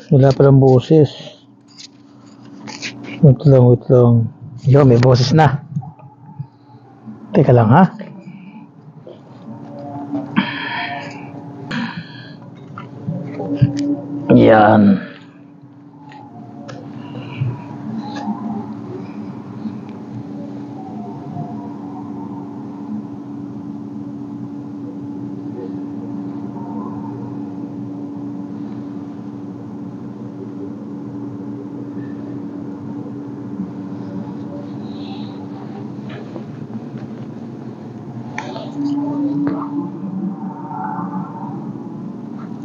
Wala palang boses. Wait lang. Yo, may boses na. Teka lang ha. Yan.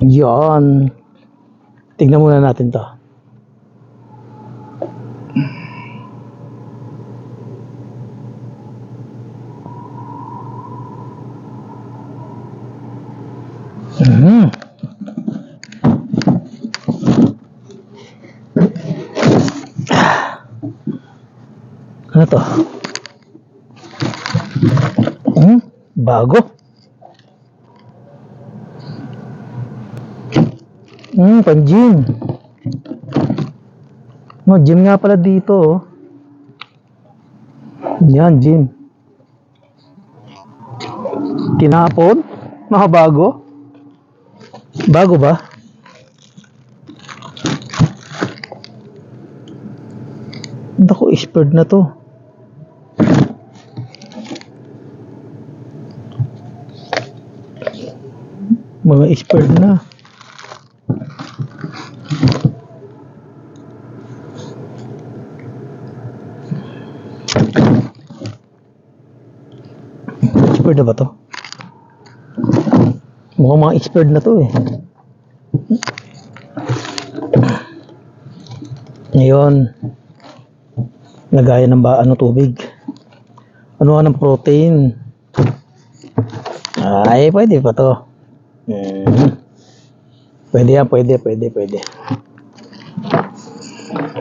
Yan. Tignan muna natin to. Ano to? Bago. Pang gym. Gym nga pala dito, oh. Yan, gym. Tinapon? Mga bago? Bago ba? Naku, expired na to. Mga expired na. Expired na ba to? Mukhang mga expired na to eh. Ngayon, lagayan ng tubig. Ano ng protein? Ay, pwede pa to. Pwede yan, pwede.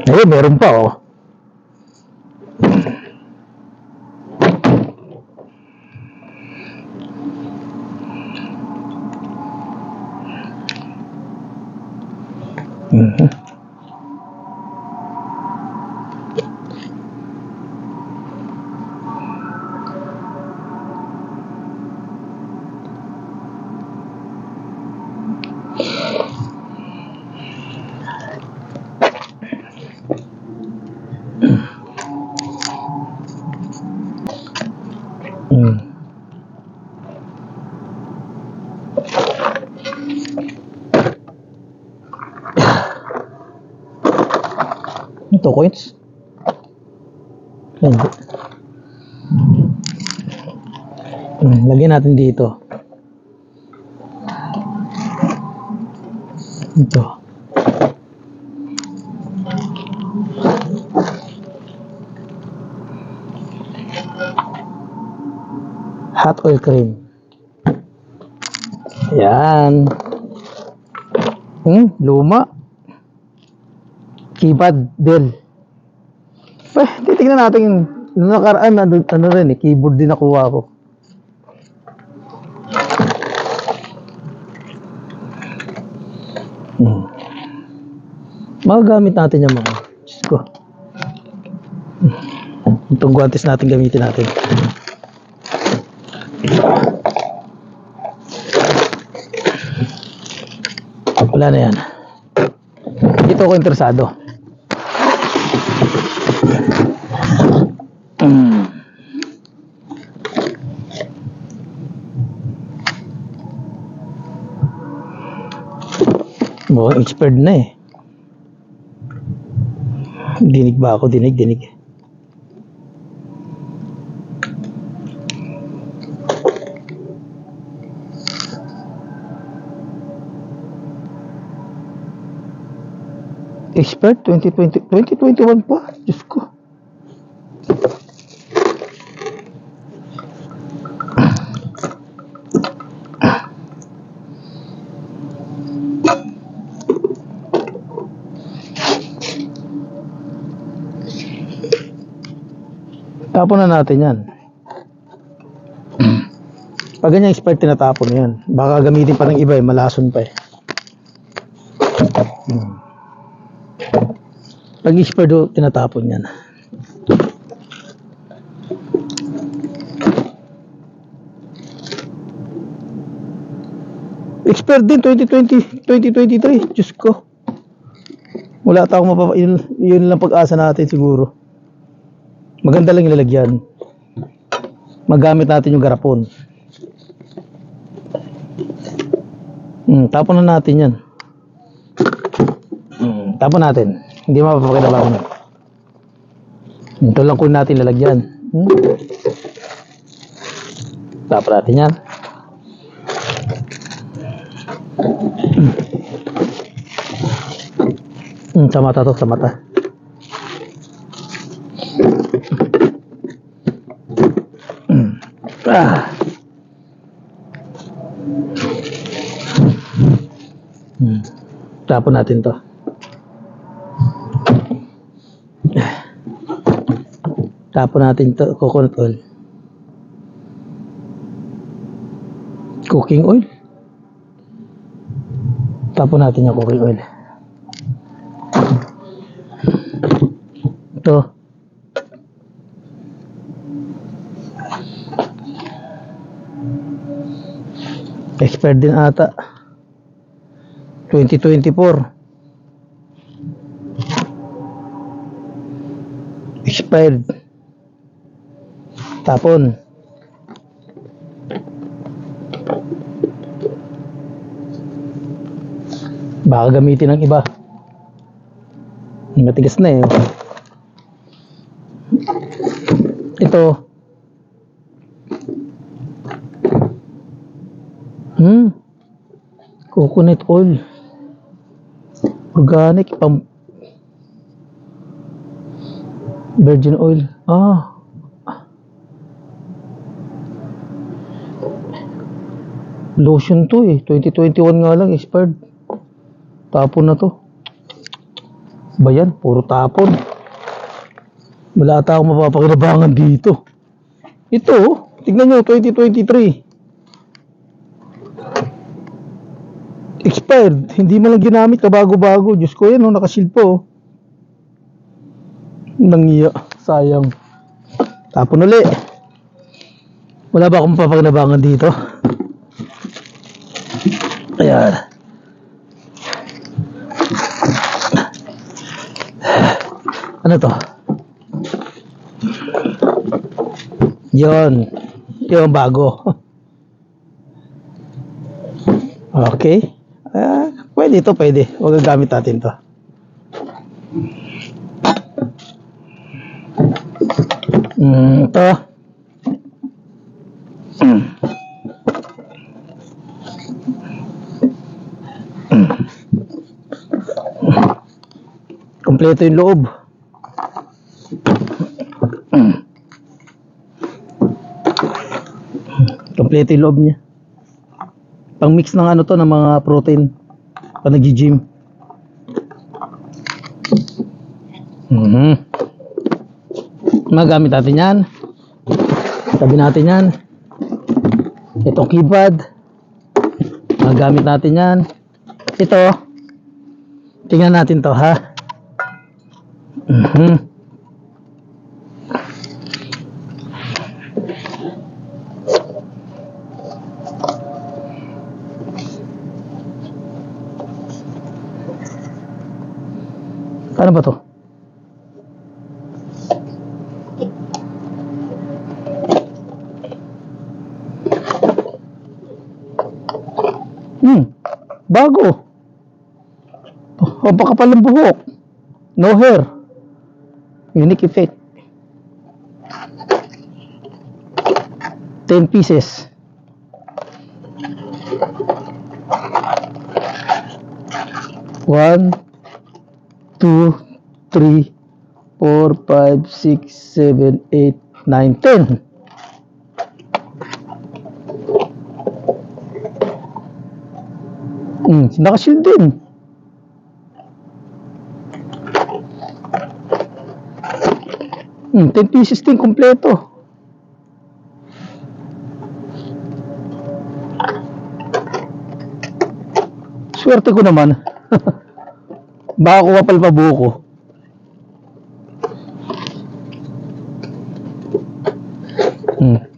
Ayun, meron pa oh. Ito coins. Lagyan natin dito. Ito. Hot oil cream. Yan. Luma. Keypad Dell. Titignan natin yung nakaraan ano rin eh, keyboard din nakuha ko. Magagamit natin yung mga Diyos ko. Itong guantes natin gamitin natin. Wala na yan. Dito ako interesado. Mukhang expired na eh. Dinig ba ako? Dinig. Expired 2021 pa. Diyos ko. Tapon na natin yan. Pag ganyan expired, tinatapon yan. Baka gamitin pa ng iba eh, malason pa eh. Pag expired o, tinatapon yan. Expired din 2023. Diyos ko. Wala tayong yun lang pag-asa natin siguro. Maganda lang ilalagyan. Magamit natin yung garapon. Tapon na natin yan. Tapon natin. Hindi mapapakinabangan. Ito lang kung natin lalagyan. Tapon natin yan. Sa mata to, sa mata. Tapon natin to. Tapon natin to, coconut oil. Cooking oil. Tapon natin yung cooking oil. Ito. Expired din ata. 2024. Expired. Tapon. Baka gamitin ng iba. Matigas na eh. Ito. Coconut oil. Organic virgin oil. Lotion to eh. 2021 nga lang expired. Tapon na to. Bayan, puro tapon. Wala tayong mapapakinabangan dito. Ito, tignan nyo, 2023. Expired. Hindi man lang ginamit, kabago-bago. Diyos ko yan, nakasild po. Nangiya, sayang. Tapon ulit. Wala ba akong mapapakinabangan dito? Ayan. Ano to? Yon. Yung bago. Okay. Pwede ito, pwede. Huwag gagamit natin to. Ito. Kompleto yung loob. Kompleto yung loob niya. Pang mix ng ano to, ng mga protein. Pag nag-gym. Magamit natin yan. Tabi natin yan. Itong keypad. Magamit natin yan. Ito. Tingnan natin to ha. Ano ba to? Bago. Pampakapal ng buhok. No hair. Unique effect. 10 pieces. One, 2, 3, 4, 5, 6, 7, 8, 9, 10. Nakashield din. Hmm, 10 pieces din kompleto. Swerte ko naman. Baka kuha pa buko.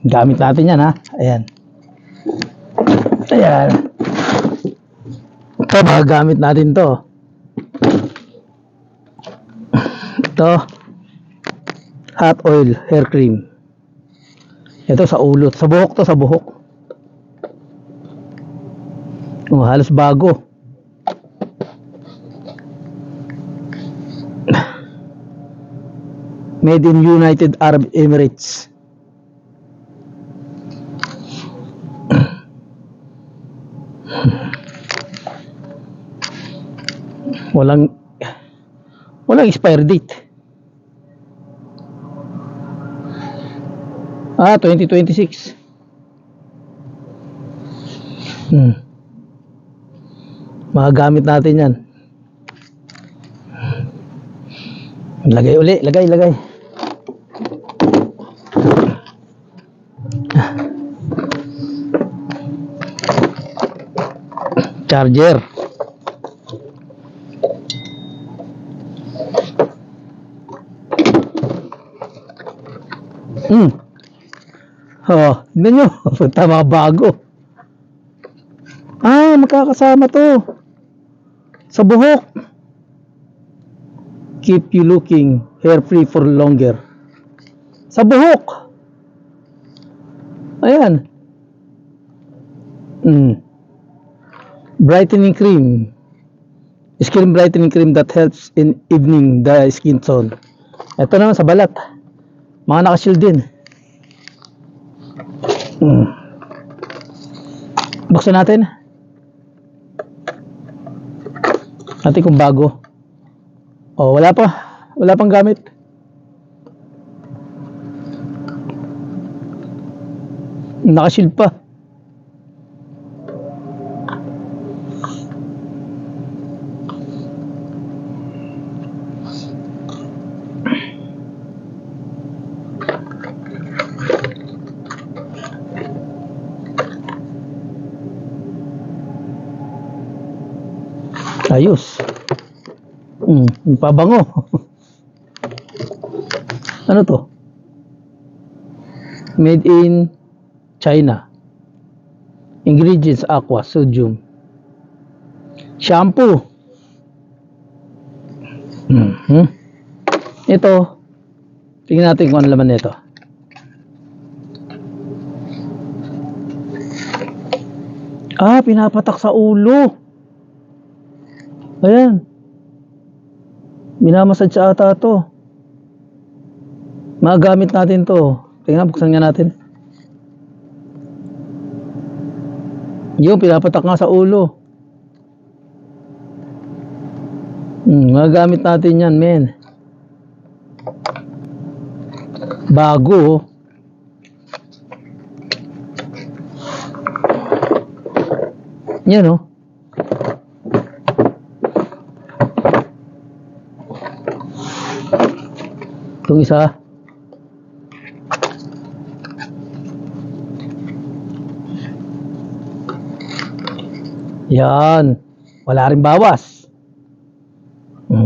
Gamit natin yan, ha. Ayan. Ayan. Ito, magagamit natin to. Ito, hot oil hair cream. Ito sa ulo, sa buhok to, sa buhok. Oh, halos bago. Made in United Arab Emirates. Walang expiry date. 2026. Magagamit natin yan. Lagay uli, lagay. Charger. Tignan nyo. Tama, bago. Magkakasama to sa buhok. Keep you looking hair free for longer. Sa buhok. Ayan. Brightening cream. Skin brightening cream that helps in evening the skin tone. Ito naman sa balat. Mga naka-shield din. Buksan natin. Natin kung bago. Wala pang gamit. Naka-shield pa. Ayos. Pabango. Ano to? Made in China. Ingredients: aqua, sodium. Shampoo. Ito. Tingnan natin kung ano laman nito. Pinapatak sa ulo. Ayan. Minamassage ata to. Magagamit natin to. Tingnan, buksan nga natin. Yung pinapatak nga sa ulo. Magagamit natin yan, men. Bago. Yan, oh. Itong isa. Yan. Wala rin bawas.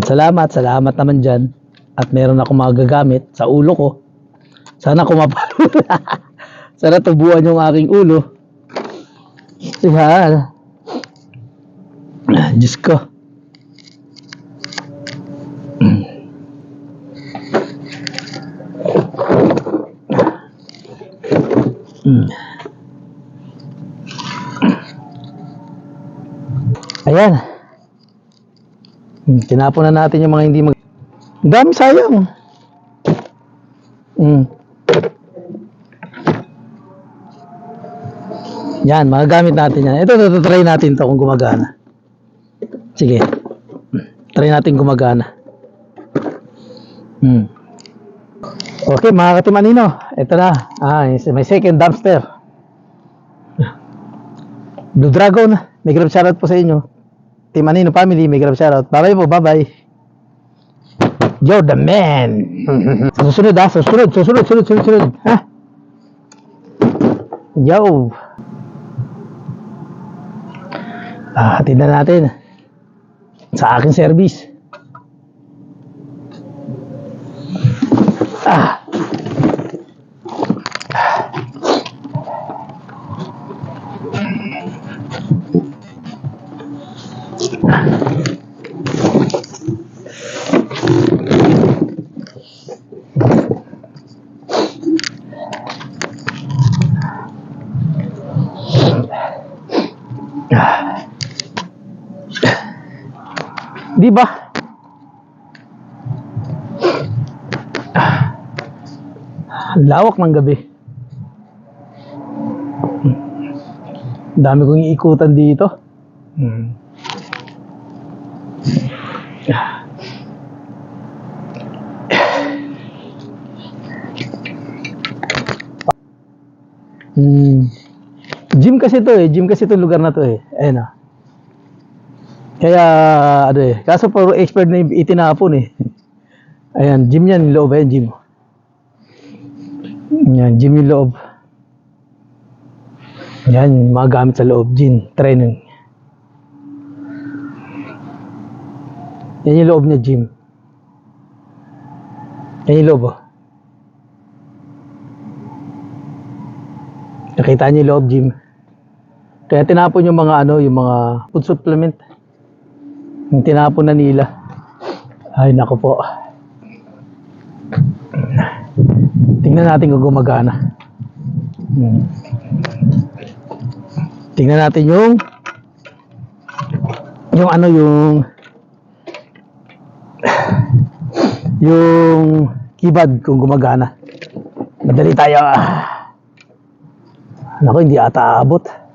Salamat naman dyan. At meron akong magagamit sa ulo ko. Sana kumapalo. Sana tubuan yung aking ulo. Yan. Diyos ko. Ayan. Tinapon na natin yung mga hindi dami, sayang. Yan, magagamit natin yan. Ito, try natin to kung gumagana. Sige. Try natin gumagana. Okay, mga katimanino. Ito na. May second dumpster. Blue Dragon. May grab shoutout po sa inyo. Team Anino family, may grab shoutout. Bye bye po, bye bye. You're the man. Susunod. Ha? Yo. Hatid na natin sa aking service. Di ba? Lawak ng gabi. Ang dami kong iikutan dito. Gym kasi to eh. Gym kasi to lugar na to eh. Ayun ah. Kaya ano eh. Kaso puro expert na itinapon eh. Ayan, gym yan. Loob ayan, gym. Yan, gym yung loob. Yan, mga gamit sa loob. Gym, training. Yan yung loob niya, gym. Yan yung loob oh. Nakita niyo yung loob, gym. Kaya tinapon yung mga ano, yung mga food supplement. Yung tinapon na nila. Ay, nako po. Tingnan natin kung gumagana. Tingnan natin yung ano yung keypad kung gumagana. Madali tayo. Naku, hindi ata aabot.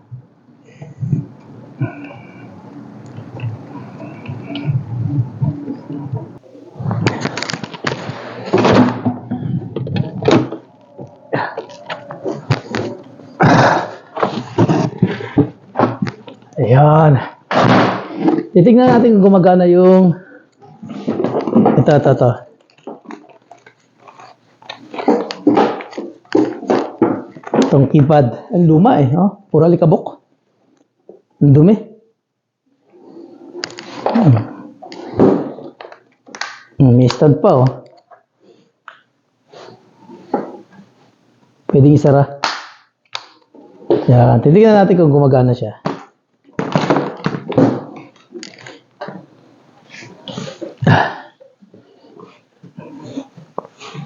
Ayan. Titignan natin kung gumagana yung ito. Itong keypad. Ang luma eh. Oh, puro alikabok. Ang dumi. May stand pa oh. Pwedeng isara. Yan. Titignan natin kung gumagana siya.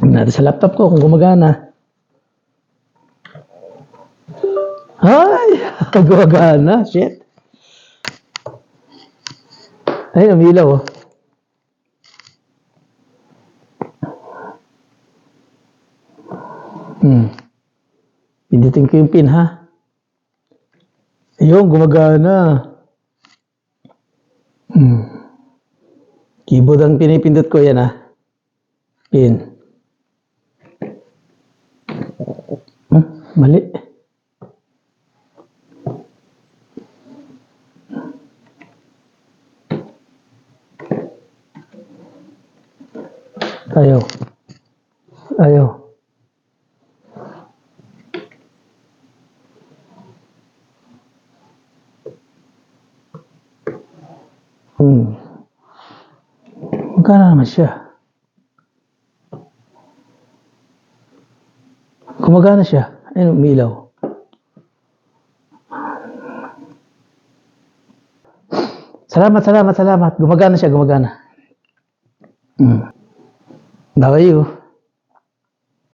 Natin sa laptop ko kung gumagana. Ay! Gumagana. Shit. Ay, umilaw oh. Pindutin ko yung pin ha. Ayun, gumagana. Keyboard ang pinipindot ko yan ha. Pin. Mali. Ayaw. Magkano naman siya? Gumagana siya. Ayun, umilaw. Salamat. Gumagana siya, gumagana. How are you?